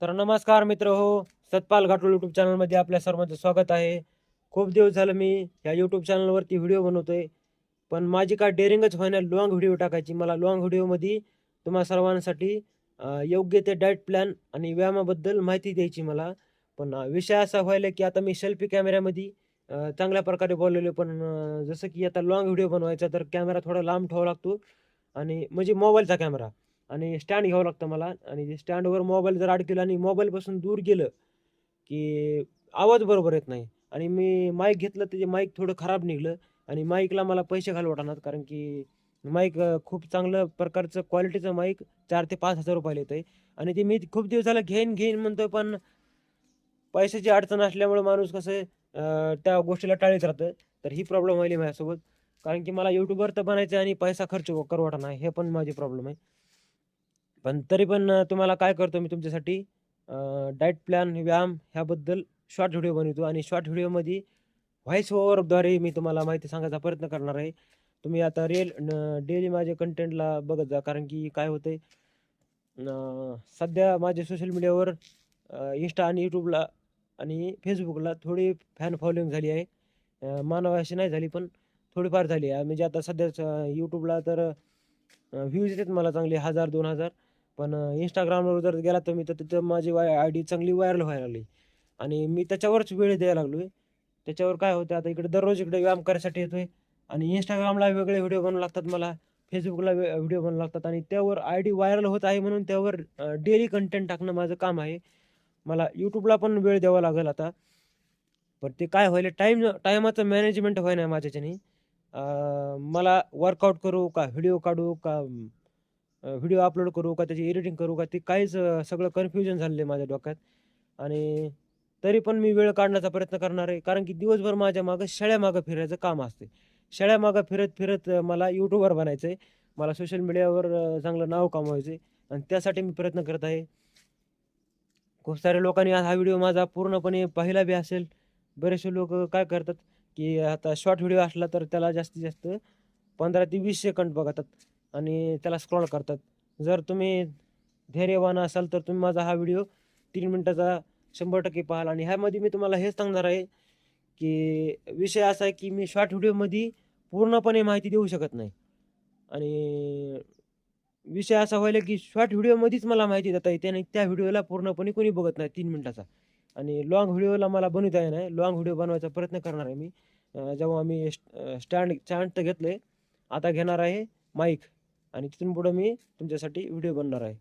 तर नमस्कार मित्र हो, सतपाल घाटोळ यूट्यूब चॅनलमध्ये आपल्या सर्वांचं स्वागत आहे. खूप दिवस झालं मी या यूट्यूब चॅनलवरती व्हिडिओ बनवतोय, पण माझी काय डेअरिंगच होईना लाँग व्हिडिओ टाकायची. मला लाँग व्हिडिओमध्ये तुम्हा सर्वांसाठी योग्य ते डाएट प्लॅन आणि व्यायामाबद्दल माहिती द्यायची मला. पण विषय असा व्हायला की आता मी सेल्फी कॅमेऱ्यामध्ये चांगल्या प्रकारे बोललेलो, पण जसं की आता लाँग व्हिडिओ बनवायचा तर कॅमेरा थोडा लांब ठेवावा लागतो आणि म्हणजे मोबाईलचा कॅमेरा. आणि स्टँड घ्यावं लागतं मला आणि ते स्टँडवर मोबाईल जर अडकला आणि मोबाईलपासून दूर गेलं, की आवाज बरोबर येत नाही आणि मी माईक घेतलं तर ते माईक थोडं खराब निघालं आणि माईकला मला पैसे घालू वाटणार कारण की माईक खूप चांगलं प्रकारचं क्वालिटीचं माईक 4,000 ते 5,000 रुपयाला येतंय आणि ते मी खूप दिवस झालं घेईन म्हणतोय, पण पैशाची अडचण असल्यामुळे माणूस कसं आहे त्या गोष्टीला टाळीत राहतं. तर ही प्रॉब्लेम व्हायली माझ्यासोबत. कारण की मला यूट्यूबर तर बनायचं आहे आणि पैसा खर्च करू वाटत हे पण माझी प्रॉब्लेम आहे. पण तरी पण तुम्हाला काय करतो मी तुमच्यासाठी डाएट प्लॅन, व्यायाम ह्याबद्दल शॉर्ट व्हिडिओ बनवतो आणि शॉर्ट व्हिडिओमध्ये व्हॉईस ओव्हरद्वारे मी तुम्हाला माहिती सांगायचा प्रयत्न करणार आहे. तुम्ही आता डेली माझे कंटेंटला बघत जा. कारण की काय होतंय सध्या माझे सोशल मीडियावर Insta आणि YouTubeला आणि Facebookला थोडी फॅन फॉलोइंग झाली आहे. मानावी अशी नाही झाली, पण थोडीफार झाली आहे. म्हणजे आता सध्याच YouTubeला तर व्ह्यूज येतात मला चांगले 1000-2000. पण Instagramवर जर गेला तुम्ही तर तिथं माझी आयडी चांगली व्हायरल व्हायला लागली आणि मी त्याच्यावरच वेळ द्यायला लागलोय. त्याच्यावर काय होतं आता इकडे दररोज इकडे व्यायाम करायसाठी येतोय आणि Instagramला वेगळे व्हिडिओ बनवावे लागतात मला. Facebookला व्हिडिओ बनवावे लागतात आणि त्यावर आयडी व्हायरल होत आहे म्हणून त्यावर डेली कंटेंट टाकणं माझं काम आहे. मला YouTubeला पण वेळ द्यावा लागेल आता. पण ते काय व्हायलंय टाईमाचं मॅनेजमेंट होईना माझ्याच्यानी. मला वर्कआउट करू का व्हिडिओ काढू का व्हिडिओ अपलोड करू का त्याची एडिटिंग करू का ते काहीच सगळं कन्फ्युजन झालेलं आहे माझ्या डोक्यात. आणि तरी पण मी वेळ काढण्याचा प्रयत्न करणार आहे. कारण की दिवसभर माझ्या मागं शेळ्या मागं फिरायचं काम असते. शेळ्या मागं फिरत मला यूट्यूबर बनायचं आहे. मला सोशल मीडियावर चांगलं नाव कमवायचं आहे आणि त्यासाठी मी प्रयत्न करत आहे. खूप साऱ्या लोकांनी हा व्हिडिओ माझा पूर्णपणे पाहिला बी असेल. बरेचसे लोकं काय करतात, की आता शॉर्ट व्हिडिओ असला तर त्याला जास्तीत जास्त 15 ते 20 सेकंद बघतात आणि त्याला स्क्रॉल करतात. जर तुम्ही धैर्यवान असाल तर तुम्ही माझा हा व्हिडिओ 3 मिनिटाचा 100% पाहाल आणि ह्यामध्ये मी तुम्हाला हेच सांगणार आहे, की विषय असा आहे, की मी शॉर्ट व्हिडिओमध्ये पूर्णपणे माहिती देऊ शकत नाही आणि विषय असा व्हायला, की शॉर्ट व्हिडिओमध्येच मला माहिती देता येते आणि त्या व्हिडिओला पूर्णपणे कोणी बघत नाही 3 मिनिटाचा आणि लाँग व्हिडिओला मला बनवता येईना. लाँग व्हिडिओ बनवायचा प्रयत्न करणार आहे मी. जेव्हा मी स्टँड तर घेतलंय. आता घेणार आहे माईक आणि तिथून पुढं मी तुमच्यासाठी व्हिडिओ बनवणार आहे.